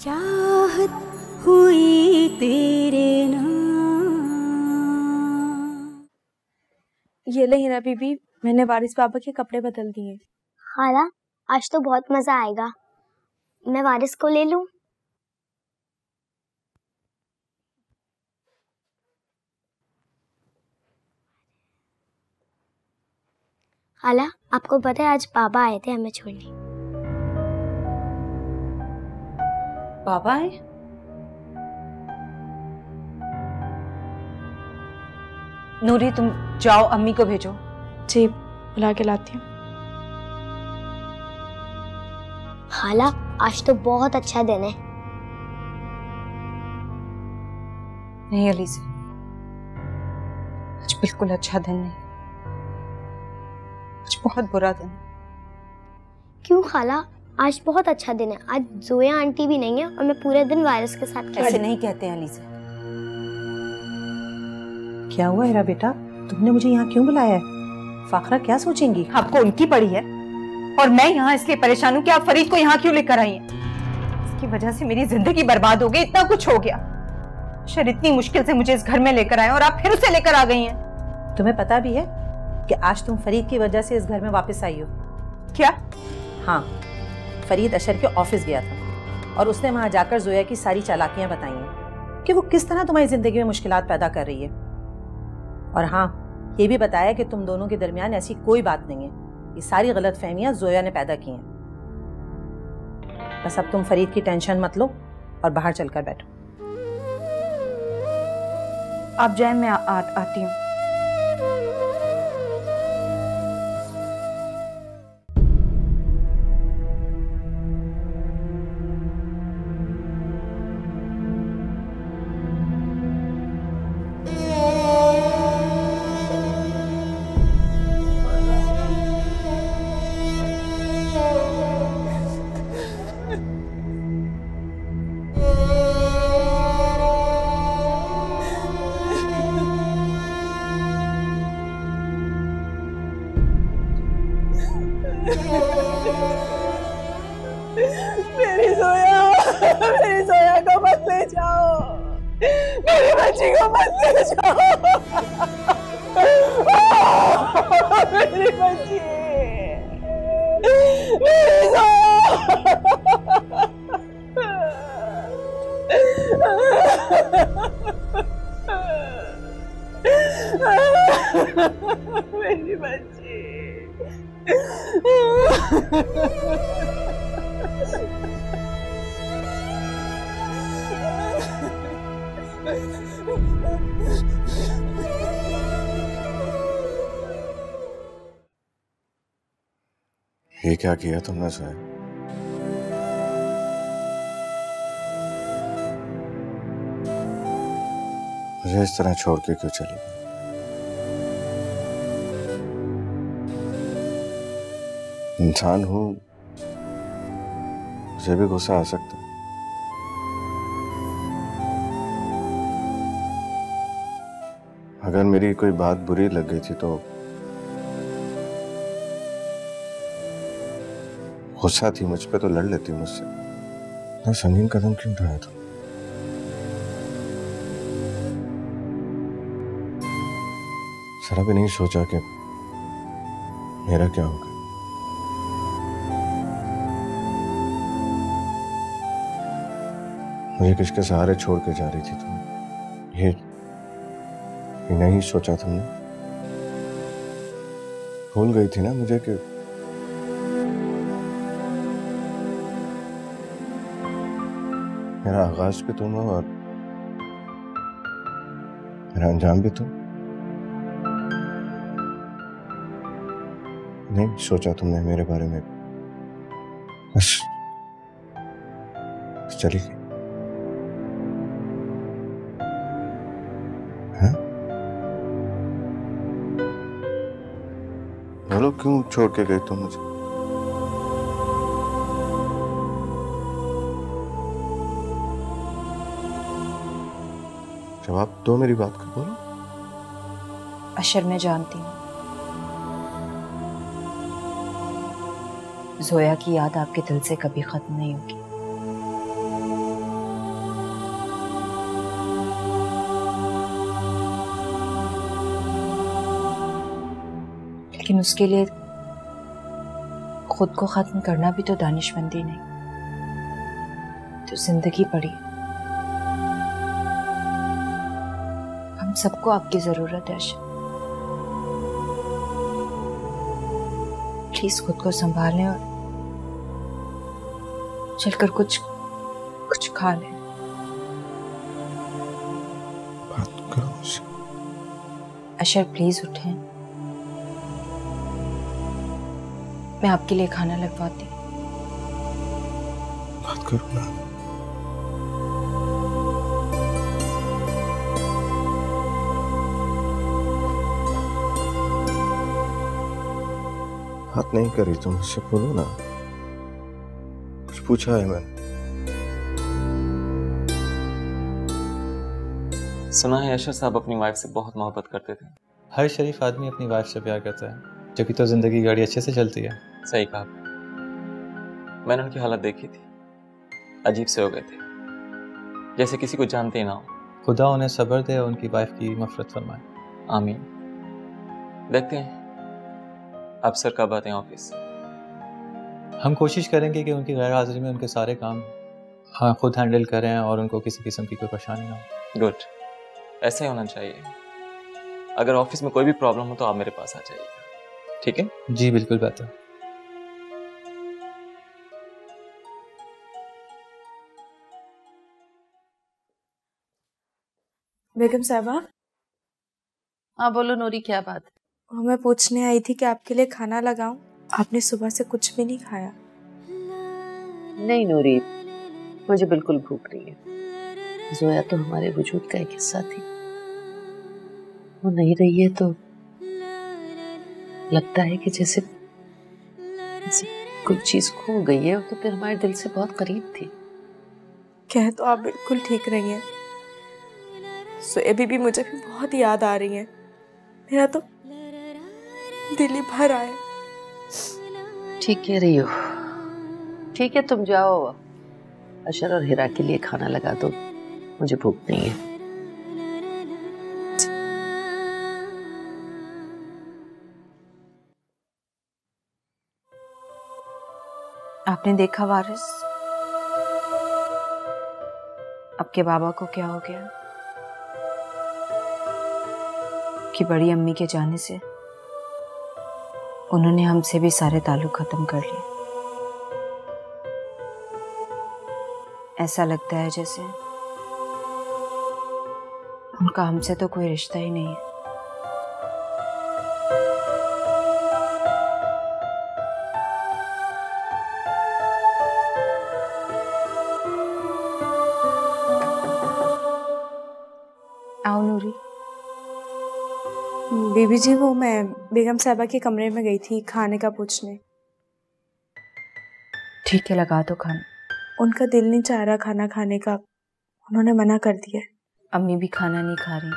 चाहत हुई तेरे नाम। ये ले हीरा बीबी, मैंने वारिस बाबा के कपड़े बदल दिए। खाला आज तो बहुत मजा आएगा, मैं वारिस को ले लूं? खाला आपको पता है आज बाबा आए थे हमें छोड़ने। बाबा आए? नूरी तुम जाओ अम्मी को भेजो। जी बुला के लाती हूँ। खाला आज तो बहुत अच्छा दिन है। नहीं अलीज़ा, आज बिल्कुल अच्छा दिन नहीं, आज बहुत बुरा दिन है। क्यों खाला? आज बहुत अच्छा दिन है, आज जोया आंटी भी नहीं है और मैं पूरे दिन वारिस के साथ ऐसे नहीं कहते हैं अलीज़ा। क्या हुआ हीरा बेटा, तुमने मुझे यहाँ क्यों बुलाया है? फाखरा क्या सोचेंगी? आपको उनकी पड़ी है और मैं यहाँ इसलिए परेशान हूँ कि आप फरीद को यहाँ क्यों लेकर आई हैं। इसकी वजह से मेरी जिंदगी बर्बाद हो गई, इतना कुछ हो गया। शायद इतनी मुश्किल से मुझे इस घर में लेकर आए और आप फिर उसे लेकर आ गई हैं। तुम्हें पता भी है कि आज तुम फरीद की वजह से इस घर में वापस आई हो? क्या? हाँ, फरीद अशर के ऑफिस गया था और उसने वहां जाकर जोया की सारी चालाकियां बताई हैं कि वो किस तरह तुम्हारी जिंदगी में मुश्किलात पैदा कर रही है। और हाँ, ये भी बताया कि तुम दोनों के दरमियान ऐसी कोई बात नहीं है, ये सारी गलतफहमियां जोया ने पैदा की हैं। बस अब तुम फरीद की टेंशन मत लो और बाहर चलकर बैठो। आप जाए, मैं आती हूँ। मेरी जोया को मत ले जाओ, मेरी बच्ची को मत ले जाओ। मेरी बच्ची, मेरी मेरी बच्ची। ये क्या किया तुमने साहब? मुझे इस तरह छोड़ के क्यों चली गई? इंसान हूं, मुझे भी गुस्सा आ सकता है। अगर मेरी कोई बात बुरी लग गई थी तो गुस्सा थी मुझ पे तो लड़ लेती मुझसे। ना संगीन कदम क्यों उठाया था? जरा भी नहीं सोचा कि मेरा क्या होगा। मुझे किसके सहारे छोड़ के जा रही थी तुम? ये नहीं सोचा तुमने? भूल गई थी ना मुझे कि मेरा आगाज भी तुम हो और मेरा अंजाम भी तुम। नहीं सोचा तुमने मेरे बारे में, बस चली गई। बोलो क्यों छोड़ के गई तुम मुझे? जवाब दो मेरी बात का, बोलो। अशर मैं जानती हूँ जोया की याद आपके दिल से कभी खत्म नहीं होगी। लेकिन उसके लिए खुद को खत्म करना भी तो दानिशमंदी नहीं, तो जिंदगी पड़ी। हम सबको आपकी जरूरत है अशर। प्लीज खुद को संभालें और चलकर कुछ खा लें। बात करो अशर प्लीज उठें, मैं आपके लिए खाना लगवाती। बात करो ना। बात नहीं करी तो मुझसे बोलो ना, कुछ पूछा है मैंने? सुना है अशर साहब अपनी वाइफ से बहुत मोहब्बत करते थे। हर शरीफ आदमी अपनी वाइफ से प्यार करता है, जबकि तो जिंदगी गाड़ी अच्छे से चलती है। सही कहा। मैंने उनकी हालत देखी थी, अजीब से हो गए थे, जैसे किसी को जानते ही ना हो। खुदा उन्हें सब्र दे और उनकी वाइफ की मफरत फरमाए। आमीन। देखते हैं अब सर कब आते हैं ऑफिस। हम कोशिश करेंगे कि उनकी गैर हाजिरी में उनके सारे काम खुद हैंडल करें और उनको किसी किस्म की कोई परेशानी ना हो। गुड, ऐसा ही होना चाहिए। अगर ऑफिस में कोई भी प्रॉब्लम हो तो आप मेरे पास आ जाइएगा, ठीक है? जी बिल्कुल बेहतर। बेगम साहबा। हाँ बोलो नूरी, क्या बात? मैं पूछने आई थी कि आपके लिए खाना लगाऊं। आपने सुबह से कुछ भी नहीं खाया। नहीं नूरी, मुझे बिल्कुल भूख नहीं है। जोया तो हमारे वजूद का एक हिस्सा थी, वो नहीं रही है तो लगता है कि जैसे कोई चीज खो गई है। वो तो फिर हमारे दिल से बहुत करीब थी। कह तो आप बिल्कुल ठीक रही हैं। सोया बीबी मुझे भी बहुत याद आ रही है। मेरा तो दिल ही भर आया। ठीक कह रही हो। ठीक है, तुम जाओ, अशर और हिरा के लिए खाना लगा दो, मुझे भूख नहीं है। आपने देखा वारिस, आपके बाबा को क्या हो गया कि बड़ी अम्मी के जाने से उन्होंने हमसे भी सारे ताल्लुक खत्म कर लिए। ऐसा लगता है जैसे उनका हमसे तो कोई रिश्ता ही नहीं है। आओ नूरी। बीबी जी, वो मैं बेगम साहबा के कमरे में गई थी खाने का पूछने। ठीक है, लगा दो खाना। उनका दिल नहीं चाह रहा खाना खाने का, उन्होंने मना कर दिया। अम्मी भी खाना नहीं खा रही,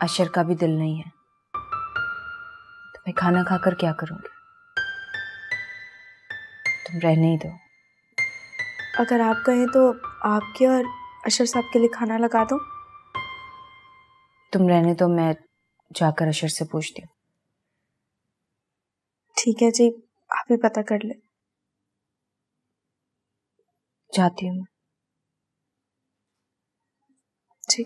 अशर का भी दिल नहीं है, तो मैं खाना खाकर क्या करूंगी? तुम रहने ही दो। अगर आप कहें तो आपके और अशर साहब के लिए खाना लगा दूं? तुम रहने दो, मैं जाकर अशर से पूछती हूँ। ठीक है जी, आप ही पता कर ले। जाती हूँ जी।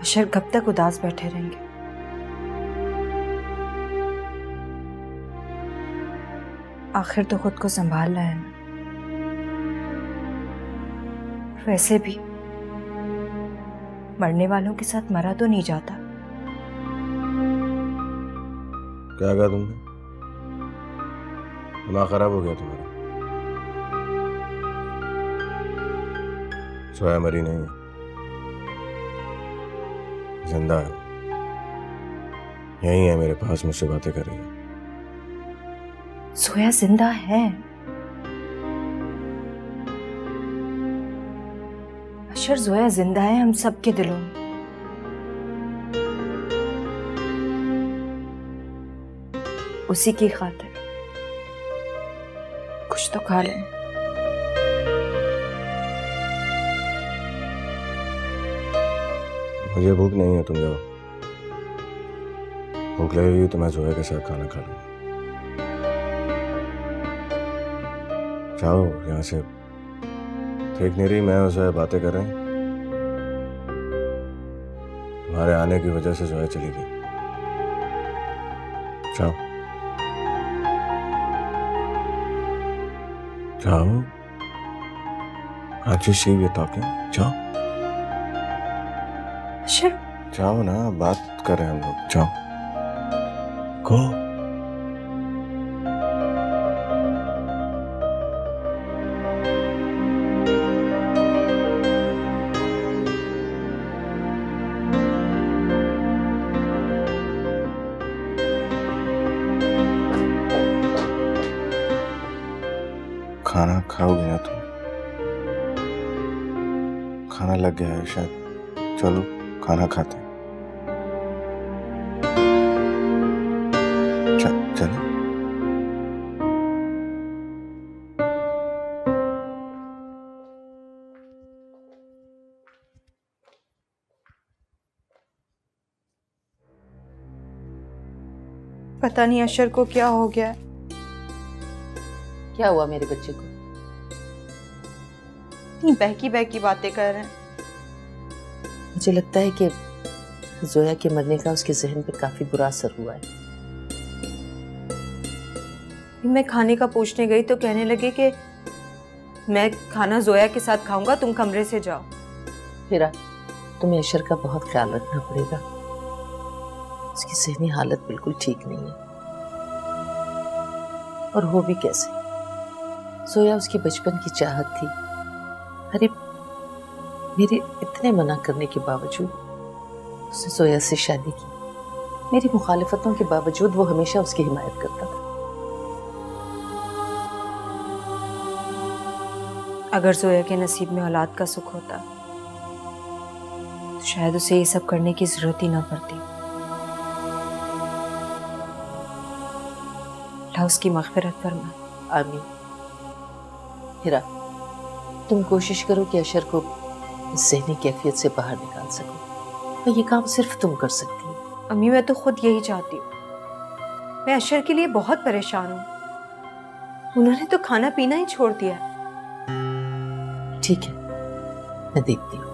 अशर कब तक उदास बैठे रहेंगे? आखिर तो खुद को संभालना है ना। वैसे भी मरने वालों के साथ मरा तो नहीं जाता। क्या कहा तुमने? दिमाग खराब हो गया तुम्हारा? सोया मरी नहीं है, जिंदा है, यही है मेरे पास, मुझसे बातें कर रही है। जोया जिंदा है। अशर, जोया जिंदा है हम सबके दिलों में। उसी की खातिर कुछ तो खा लें। मुझे भूख नहीं है, तुम जाओ। भूख लगेगी तो मैं जोया के साथ खाना खा लूंगा। जाओ यहाँ से। देख नहीं रही मैं और जोया बातें कर रहे हैं? तुम्हारे आने की वजह से जोया चली गई। जाओ जाओ। Can't you see we're talking? जाओ अशर, जाओ ना, बात कर रहे हैं हम लोग। जाओ गो। खाना खाओगे ना तुम? खाना लग गया है शायद, चलो खाना खाते हैं। चलो। पता नहीं अशर को क्या हो गया है। क्या हुआ मेरे बच्चे को? इतनी बहकी बहकी बातें कर रहे हैं। मुझे लगता है कि जोया के मरने का उसके जहन पे काफी बुरा असर हुआ है। मैं खाने का पूछने गई तो कहने लगे कि मैं खाना जोया के साथ खाऊंगा, तुम कमरे से जाओ। हिरा, तुम्हें अशर का बहुत ख्याल रखना पड़ेगा। उसकी ज़हनी हालत बिल्कुल ठीक नहीं है। और हो भी कैसे? जोया उसकी बचपन की चाहत थी। अरे मेरे इतने मना करने के बावजूद उसने जोया से शादी की। मेरी मुखालिफतों के बावजूद वो हमेशा उसकी हिमायत करता था। अगर जोया के नसीब में औलाद का सुख होता तो शायद उसे ये सब करने की जरूरत ही ना पड़ती। अल्लाह उसकी मग़फ़िरत फरमाए। आमीन। हिरा, तुम कोशिश करो कि अशर को इस ज़हनी कैफियत से बाहर निकाल सको। और ये काम सिर्फ तुम कर सकती हो। अम्मी, मैं तो खुद यही चाहती हूँ। मैं अशर के लिए बहुत परेशान हूँ। उन्होंने तो खाना पीना ही छोड़ दिया है। ठीक है, मैं देखती हूँ।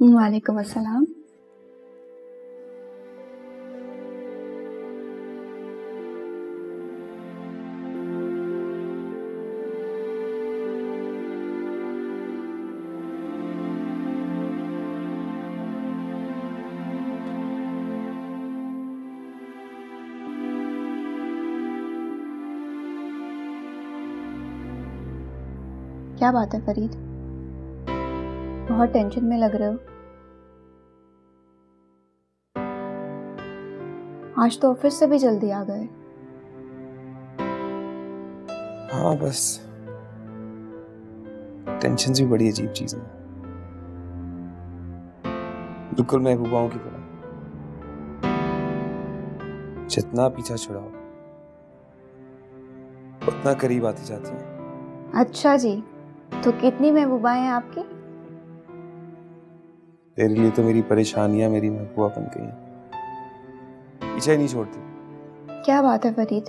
वालेकुम अस्सलाम। क्या बात है फरीद, बहुत टेंशन में लग रहे हो। आज तो ऑफिस से भी जल्दी आ गए। हाँ, बस टेंशन भी बड़ी अजीब चीज है, बिल्कुल महबूबाओं की तरह। जितना पीछा छुड़ाओ उतना करीब आती जाती है। अच्छा जी, तो कितनी महबूबाएं हैं आपकी? तेरे लिए तो मेरी परेशानियां मेरी महबूबा बन गई हैं, पीछे नहीं छोड़ती। क्या बात है फरीद?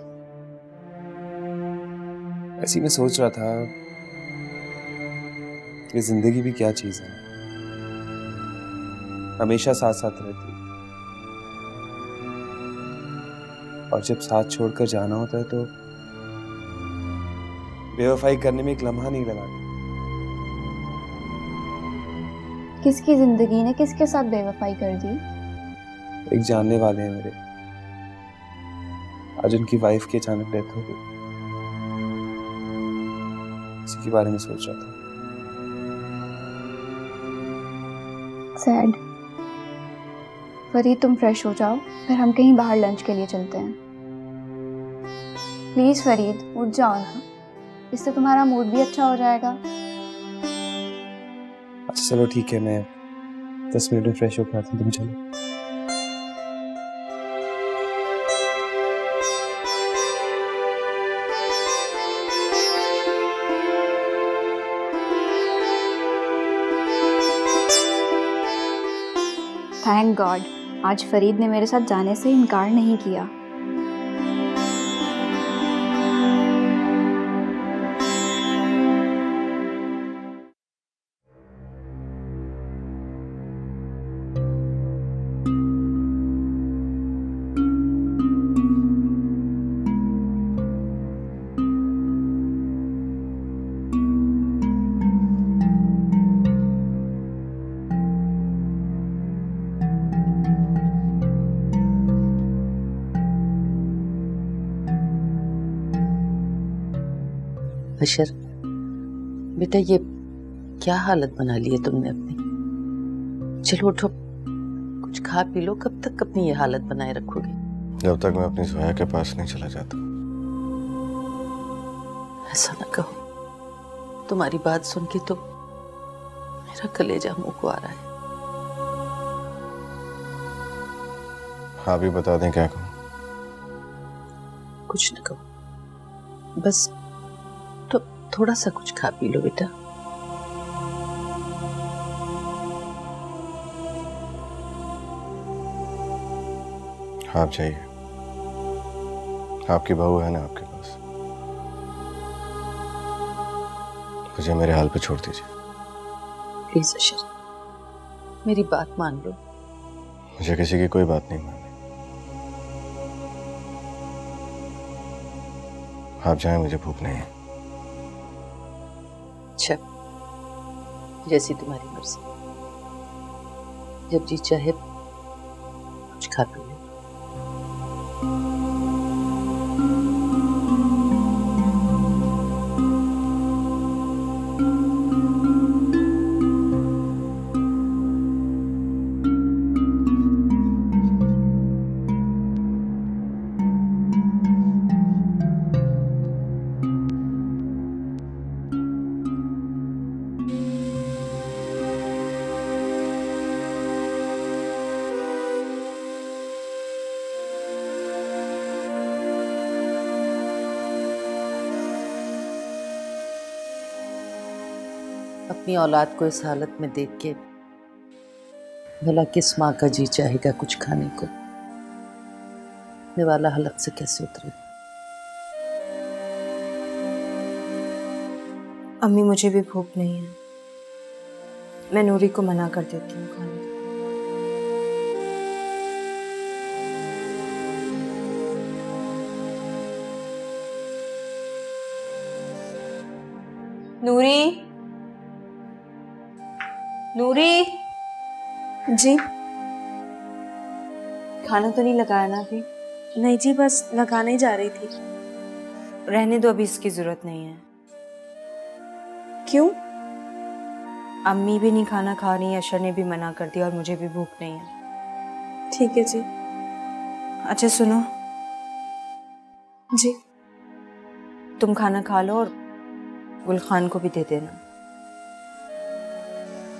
ऐसी मैं सोच रहा था कि जिंदगी भी क्या चीज है, हमेशा साथ साथ रहती है और जब साथ छोड़कर जाना होता है तो बेवफाई करने में एक लम्हा नहीं लगा। किसकी जिंदगी ने किसके साथ बेवफाई कर दी? एक जानने वाले हैं मेरे, आज उनकी वाइफ की अचानक डेथ हो गई। इसी के बारे में सोच रहा था। सैड। फरीद तुम फ्रेश हो जाओ, फिर हम कहीं बाहर लंच के लिए चलते हैं। प्लीज फरीद उठ जाओ ना, इससे तुम्हारा मूड भी अच्छा हो जाएगा। अच्छा चलो ठीक है, मैं 10 मिनट में फ्रेश होकर आता हूँ, तुम चलो। थैंक गॉड आज फरीद ने मेरे साथ जाने से इनकार नहीं किया। बशर बेटा, ये क्या हालत बना ली है तुमने अपनी? चलो उठो, कुछ खा पी लो। कब तक अपनी ये हालत बनाए रखोगे? जब तक मैं अपनी जोया के पास नहीं चला जाता। ऐसा ना कहो, तुम्हारी बात सुन के तो मेरा कलेजा मुंह को आ रहा है। हाँ भी बता दें क्या कहूँ? कुछ ना कहो, बस तो थोड़ा सा कुछ खा पी लो बेटा। आप जाइए, आपकी बहू है ना आपके पास, मुझे मेरे हाल पे छोड़ दीजिए। प्लीज अशर, मेरी बात मान लो। मुझे किसी की कोई बात नहीं माननी। आप जाएं, मुझे भूख नहीं है। अच्छा, जैसी तुम्हारी मर्जी, जब जी चाहे कुछ खा पी लो। अपनी औलाद को इस हालत में देख के भला किस माँ का जी चाहेगा कुछ खाने को? ये वाला हलक से कैसे उतरे? अम्मी, मुझे भी भूख नहीं है, मैं नूरी को मना कर देती हूँ खाने को। नूरी, नूरी जी। खाना तो नहीं लगाया ना अभी? नहीं जी, बस लगाने जा रही थी। रहने दो, अभी इसकी जरूरत नहीं है। क्यों? अम्मी भी नहीं खाना खा रही, अशर ने भी मना कर दिया और मुझे भी भूख नहीं है। ठीक है जी। अच्छा सुनो जी, तुम खाना खा लो और गुलखान को भी दे देना।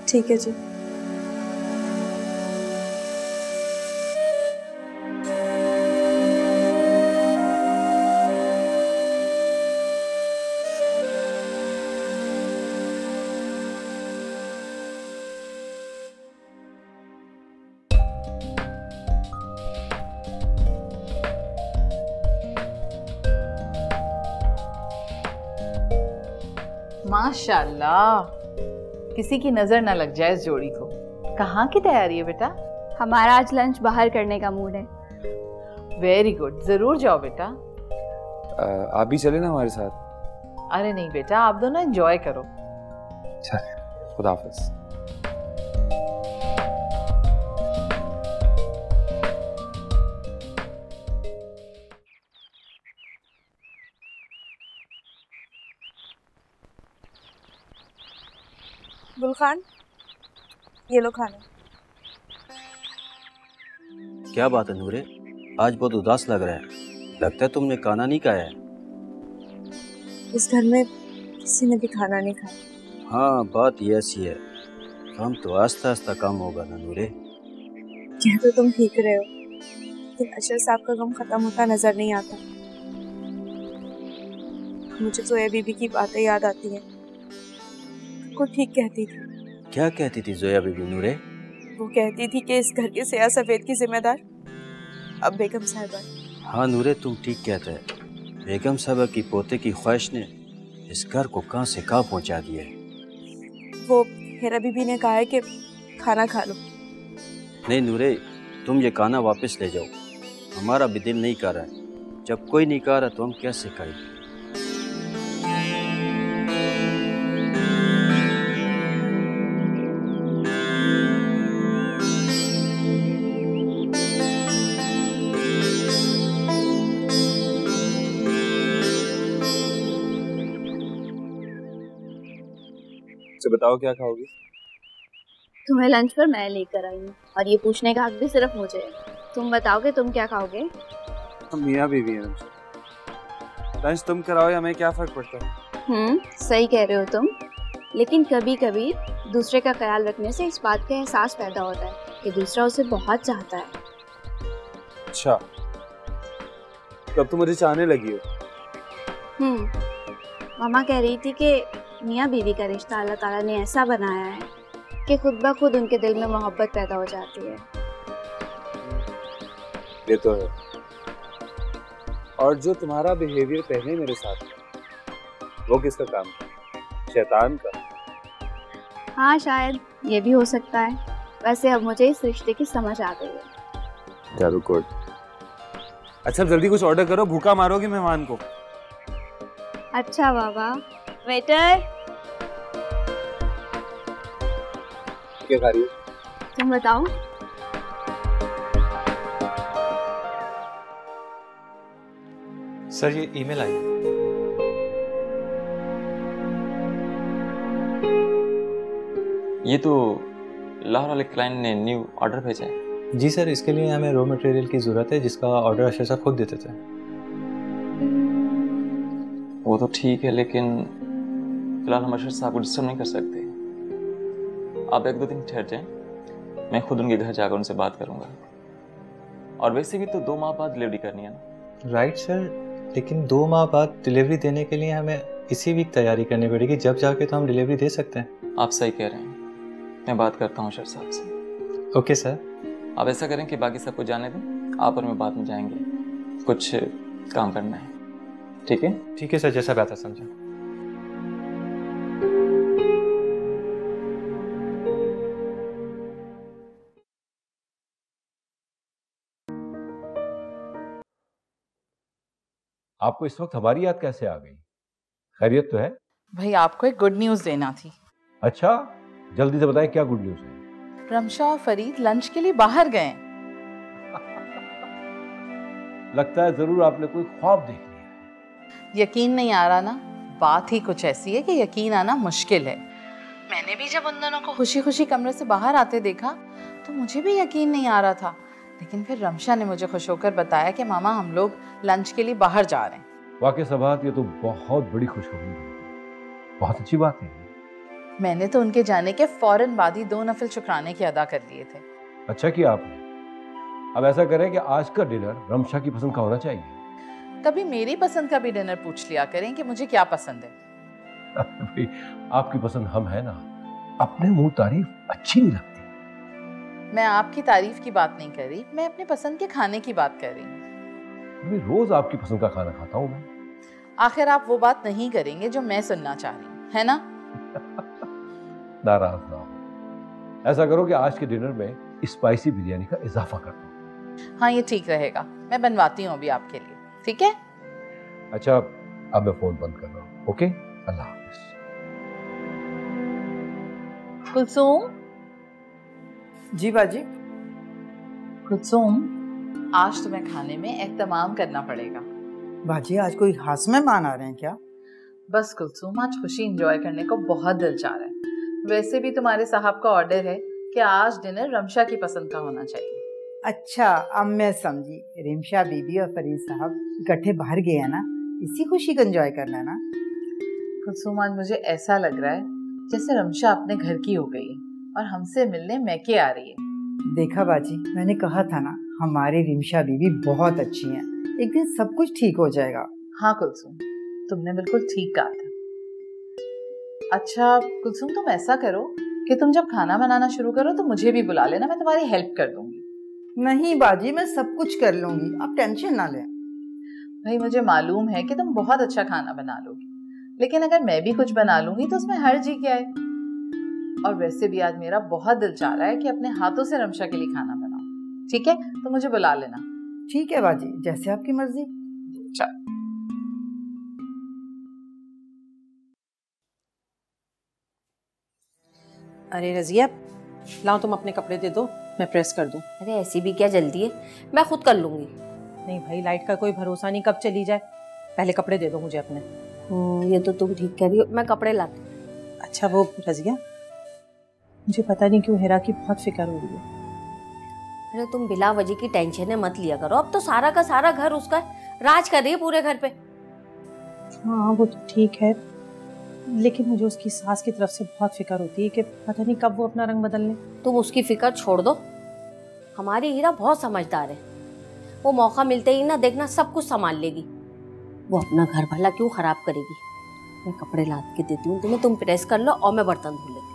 ठीक है जी। माशाल्लाह, किसी की नजर ना लग जाए इस जोड़ी को। कहाँ की तैयारी है बेटा? हमारा आज लंच बाहर करने का मूड है। वेरी गुड, जरूर जाओ बेटा। आप भी चले ना हमारे साथ। अरे नहीं बेटा, आप दोनों एंजॉय करो। खुदा हाफिज। गुलखान, ये लो खाना। क्या बात है नूरे, आज बहुत उदास लग रहा है। लगता है तुमने खाना नहीं खाया है। इस घर में किसी ने भी खाना नहीं खाया। हाँ, बात ये ऐसी है। काम तो आस्ता आस्ता कम होगा ना नूरे। क्या तो तुम ठीक रहे हो, लेकिन अशर साहब का गम खत्म होता नजर नहीं आता। मुझे तो ये बीबी की बातें याद आती हैं। को ठीक कहती थी। क्या कहती थी जोया बीबी नूरे? वो कहती थी कि इस घर के सया सफेद की जिम्मेदार अब बेगम साहिबा। हाँ नूरे, तुम ठीक कहते हैं। बेगम साहिबा की पोते की ख्वाहिश ने इस घर को कहां से कहां पहुंचा दिया है। वो हेरा बीबी ने कहा है कि खाना खा लो। नहीं नूरे, तुम ये खाना वापस ले जाओ। हमारा भी दिल नहीं कर रहा है। जब कोई नहीं कर रहा तो हम कैसे खाएं? तो बताओ क्या खाओगी? तुम्हें लंच पर मैं लेकर आई हूँ और ये पूछने का हक भी सिर्फ मुझे है। तुम बताओगे तुम क्या खाओगे? हम मियाँ बीवी हैं। लंच तुम कराओ या मैं, क्या फर्क पड़ता है? सही कह रहे हो तुम, लेकिन कभी कभी दूसरे का ख्याल रखने से इस बात का एहसास पैदा होता है कि दूसरा उसे बहुत चाहता है। अच्छा, कब तुम मुझे चाहने लगी हो? मामा कह रही थी कि मियाँ बीवी का रिश्ता अल्लाह ताला ने ऐसा बनाया है कि खुद ब खुद उनके दिल में मोहब्बत पैदा हो जाती है। ये तो है। और जो तुम्हारा बिहेवियर पहले मेरे साथ वो किसका काम था? शैतान का? हाँ शायद ये भी हो सकता है। वैसे अब मुझे इस रिश्ते की समझ आ गई है। चलो गुड। अच्छा जल्दी कुछ ऑर्डर करो, भूखा मारोगे मेहमान को। अच्छा बाबा। वेटर, क्या खा रही हो? तुम बताओ। सर ये ईमेल आई। ये तो लाहौर वाले क्लाइंट ने न्यू ऑर्डर भेजा है। जी सर, इसके लिए हमें रॉ मटेरियल की ज़रूरत है जिसका ऑर्डर अशर साहब खुद देते थे। वो तो ठीक है, लेकिन फिलहाल हम अशर साहब को डिस्टर्ब नहीं कर सकते। आप 1-2 दिन ठहर जाएं, मैं खुद उनके घर जाकर उनसे बात करूंगा। और वैसे भी तो 2 माह बाद डिलीवरी करनी है ना? राइट सर, लेकिन 2 माह बाद डिलीवरी देने के लिए हमें इसी वीक तैयारी करनी पड़ेगी, जब जाके तो हम डिलीवरी दे सकते हैं। आप सही कह रहे हैं, मैं बात करता हूँ अशर साहब से। Okay sir. आप ऐसा करें कि बाकी सबको जाने दें, आप और मैं बाद में जाएंगे, कुछ काम करना है। ठीक है? ठीक है सर, जैसा बेहतर समझा। आपको इस वक्त हमारी याद कैसे आ गई? खैरियत तो है? भाई आपको एक गुड न्यूज देना थी। अच्छा, जल्दी से बताएं क्या गुड न्यूज है? रमशा और फरीद लंच के लिए बाहर गए। लगता है जरूर आपने कोई ख्वाब देख लिया। यकीन नहीं आ रहा ना? बात ही कुछ ऐसी है कि यकीन आना मुश्किल है। मैंने भी जब उन दोनों को खुशी खुशी कमरे से बाहर आते देखा तो मुझे भी यकीन नहीं आ रहा था, लेकिन फिर रमशा ने मुझे खुश होकर बताया कि मामा हम लोग लंच के लिए बाहर जा रहे हैं। वाकई सबात, ये तो बहुत बड़ी खुशखबरी है, बहुत अच्छी बात है। मैंने तो उनके जाने के फौरन बाद ही 2 नफिल शुक्राने की अदा कर लिए थे। अच्छा किया आपने। अब ऐसा करें कि आज का डिनर रमशा की पसंद का होना चाहिए। कभी मेरी पसंद का भी डिनर पूछ लिया करें कि मुझे क्या पसंद है। आपकी पसंद हम है ना, अपने मुंह तारीफ अच्छी नहीं लगती। मैं आपकी तारीफ की बात नहीं कर रही, मैं अपने पसंद के खाने की बात कर रही हूँ। रोज आपकी पसंद का खाना खाता हूँ मैं। आखिर आप वो बात नहीं करेंगे जो मैं सुनना चाह रही हूँ, है ना? नाराज ना हो। ऐसा करो कि आज के डिनर में स्पाइसी बिरयानी का इजाफा कर दो। हाँ ये ठीक रहेगा, मैं बनवाती हूँ अभी आपके लिए। ठीक है? अच्छा अब मैं फोन बंद कर रहा हूँ। ओके, अल्लाह हाफिज। कुलसुम। जी बाजी। कुलसुम, आज तुम्हें खाने में एहतमाम करना पड़ेगा। बाजी आज कोई खास मेहमान आ रहे हैं क्या? बस कुलसुम, आज खुशी एंजॉय करने को बहुत दिल चाह रहा है। वैसे भी तुम्हारे साहब का ऑर्डर है कि आज डिनर रमशा की पसंद का होना चाहिए। अच्छा, अब मैं समझी। रिमशा बीबी और फरीद साहब इकट्ठे बाहर गए हैं ना, इसी खुशी को एंजॉय करना है ना। कुलसुम, आज मुझे ऐसा लग रहा है जैसे रमशा अपने घर की हो गई है और हमसे मिलने मैके आ रही है। देखा बाजी, मैंने कहा था ना, हमारी रिमशा बीबी बहुत अच्छी हैं। एक दिन सब कुछ ठीक हो जाएगा। हाँ कुलसुम, तुमने बिल्कुल ठीक कहा था। अच्छा कुलसुम, तुम ऐसा करो कि तुम जब खाना बनाना शुरू करो तो मुझे भी बुला लेना, मैं तुम्हारी हेल्प कर दूंगी। नहीं बाजी, मैं सब कुछ कर लूंगी, आप टेंशन ना लें। भाई मुझे मालूम है कि तुम बहुत अच्छा खाना बना लोगी, लेकिन अगर मैं भी कुछ बना लूंगी तो उसमें हर्ज ही क्या है। और वैसे भी आज मेरा बहुत दिल चाह रहा है कि अपने हाथों से रमशा के लिए खाना बनाऊं। ठीक है, तो मुझे बुला लेना। ठीक है बाजी, जैसे आपकी मर्जी। चल। अरे रजिया, लाओ तुम अपने कपड़े दे दो, मैं प्रेस कर दूं। अरे ऐसी भी क्या जल्दी है, मैं खुद कर लूंगी। नहीं भाई, लाइट का कोई भरोसा नहीं, कब चली जाए। पहले कपड़े दे दो मुझे अपने। ये तो तुम ठीक कह रही हो, मैं कपड़े लाती। अच्छा वो रजिया, मुझे पता नहीं क्यों हिरा की बहुत फिक्र हो रही है। अरे तुम बिला वजह की टेंशन मत लिया करो, अब तो सारा का सारा घर उसका राज कर रही है पूरे घर पे। हाँ वो तो ठीक है, लेकिन मुझे उसकी सास की तरफ से बहुत फिक्र होती है कि पता नहीं कब वो अपना रंग बदल ले। तुम उसकी फिक्र छोड़ दो, हमारी हीरा बहुत समझदार है, वो मौका मिलते ही ना देखना सब कुछ संभाल लेगी। वो अपना घर भला क्यों खराब करेगी। मैं कपड़े ला के देती हूँ तुम्हें, तुम प्रेस कर लो और मैं बर्तन धो लेती।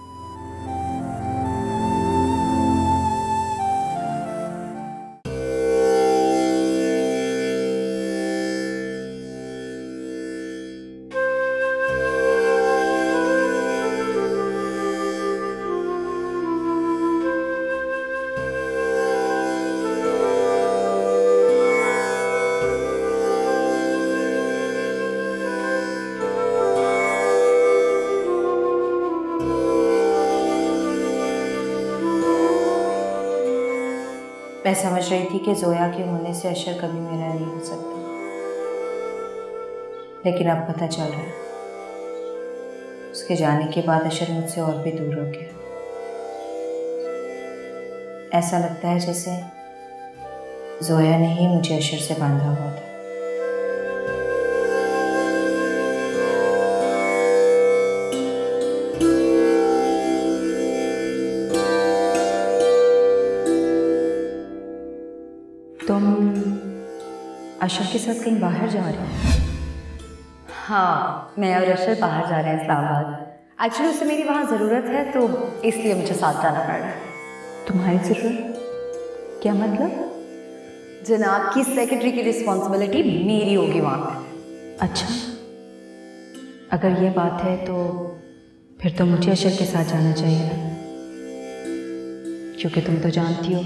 मैं समझ रही थी कि जोया के होने से अशर कभी मेरा नहीं हो सकता, लेकिन अब पता चल रहा है उसके जाने के बाद अशर मुझसे और भी दूर हो गया। ऐसा लगता है जैसे जोया ने ही मुझे अशर से बांधा हुआ था। तुम अशर के साथ कहीं बाहर जा रहे हो? हाँ, मैं और अशर बाहर जा रहे हैं इस्लामाबाद। एक्चुअली उससे मेरी वहाँ ज़रूरत है, तो इसलिए मुझे साथ जाना पड़ रहा है। तुम्हारी ज़रूरत? क्या मतलब? जनाब की सेक्रेटरी की रिस्पॉन्सिबिलिटी मेरी होगी वहाँ पे। अच्छा, अगर ये बात है तो फिर तो मुझे अशर के साथ जाना चाहिए ना, क्योंकि तुम तो जानती हो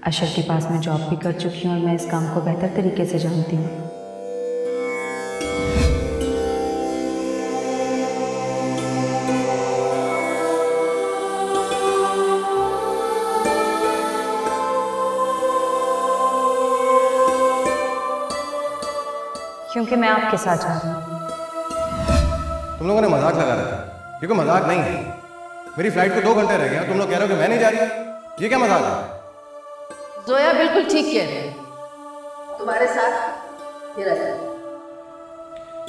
अशर के पास मैं जॉब भी कर चुकी हूँ और मैं इस काम को बेहतर तरीके से जानती हूँ। क्योंकि मैं आपके साथ जा रही हूँ। तुम लोगों ने मजाक लगा रखा है, ये कोई मजाक नहीं है। मेरी फ्लाइट को 2 घंटे रह गए, तुम लोग कह रहे हो कि मैं नहीं जा रही, ये क्या मजाक है? जोया बिल्कुल ठीक कह रही है, तुम्हारे साथ हीरा जाए।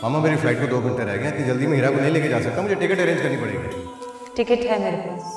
मामा मेरी फ्लाइट को 2 घंटे रह गए, इतनी जल्दी में हीरा को नहीं लेके जा सकता, मुझे टिकट अरेंज करनी पड़ेगी। टिकट है मेरे पास।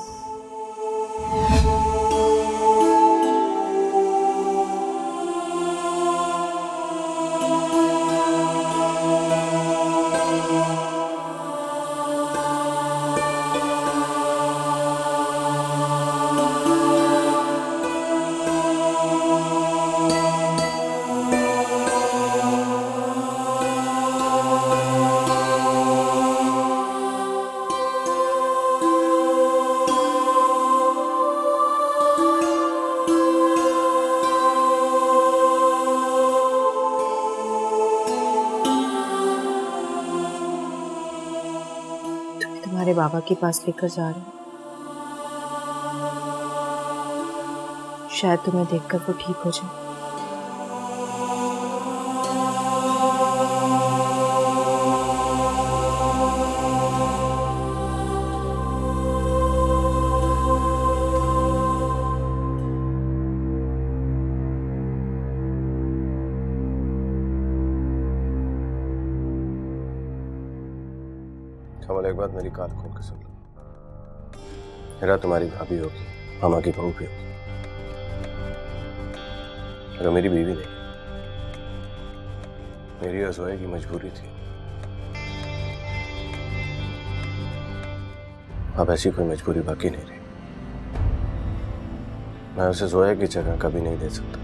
तुम्हारे बाबा के पास लेकर जा रहे हैं। शायद तुम्हें देखकर वो ठीक हो जाए। कमल, एक बात मेरी कान खोल के सुन लो। मेरा तुम्हारी भाभी होगी, मामा की बहू भी होगी, और मेरी बीवी नहीं। मेरी और जोया की मजबूरी थी। अब ऐसी कोई मजबूरी बाकी नहीं रही। मैं उसे जोया की जगह कभी नहीं दे सकता।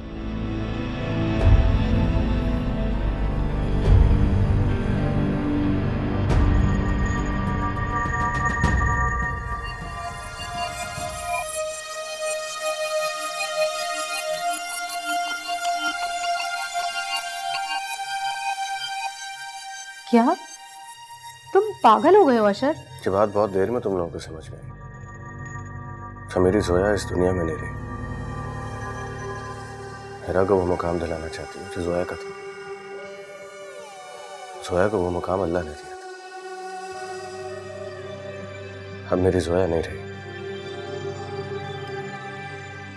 क्या तुम पागल हो गए हो अशर? ये बात बहुत देर में तुम लोगों को समझ में आई। तो मेरी जोया इस दुनिया में नहीं रही। हेरा को वो मुकाम दिलाना चाहती हूँ जो जोया का था। जोया को वो मुकाम अल्लाह ने दिया था। अब मेरी जोया नहीं रही।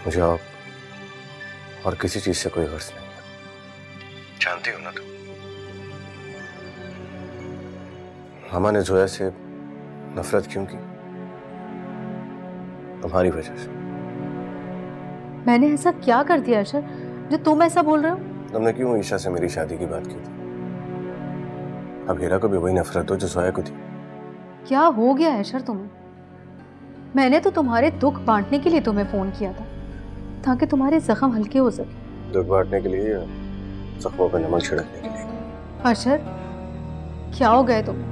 मुझे और किसी चीज से कोई गर्ज नहीं है। जानती हो ना तुम, मामा ने जोया से नफरत क्यों की? तुम्हारी वजह से। मैंने ऐसा क्या कर दिया अशर जो तुम ऐसा बोल रहे हो? तुमने क्यों ईशा से मेरी शादी की बात की थी? अब हीरा को भी वही नफरत हो जो जोया को थी। क्या हो गया अशर तुम्हें? मैंने तो तुम्हारे दुख बांटने के लिए तुम्हें फोन किया था ताकि तुम्हारे जख्म हल्के हो सके। दुख बांटने के लिए या जख्मों पर नमक छिड़कने के लिए? अशर क्या हो गए तुम?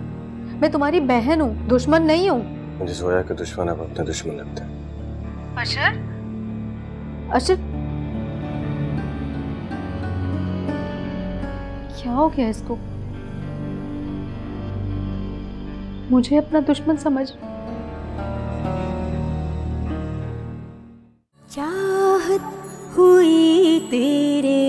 मैं तुम्हारी बहन हूँ, दुश्मन नहीं हूँ। मुझे जोया के दुश्मन अब अपने दुश्मन लगते हैं। अशर, अशर क्या हो गया इसको? मुझे अपना दुश्मन समझ। चाहत हुई तेरे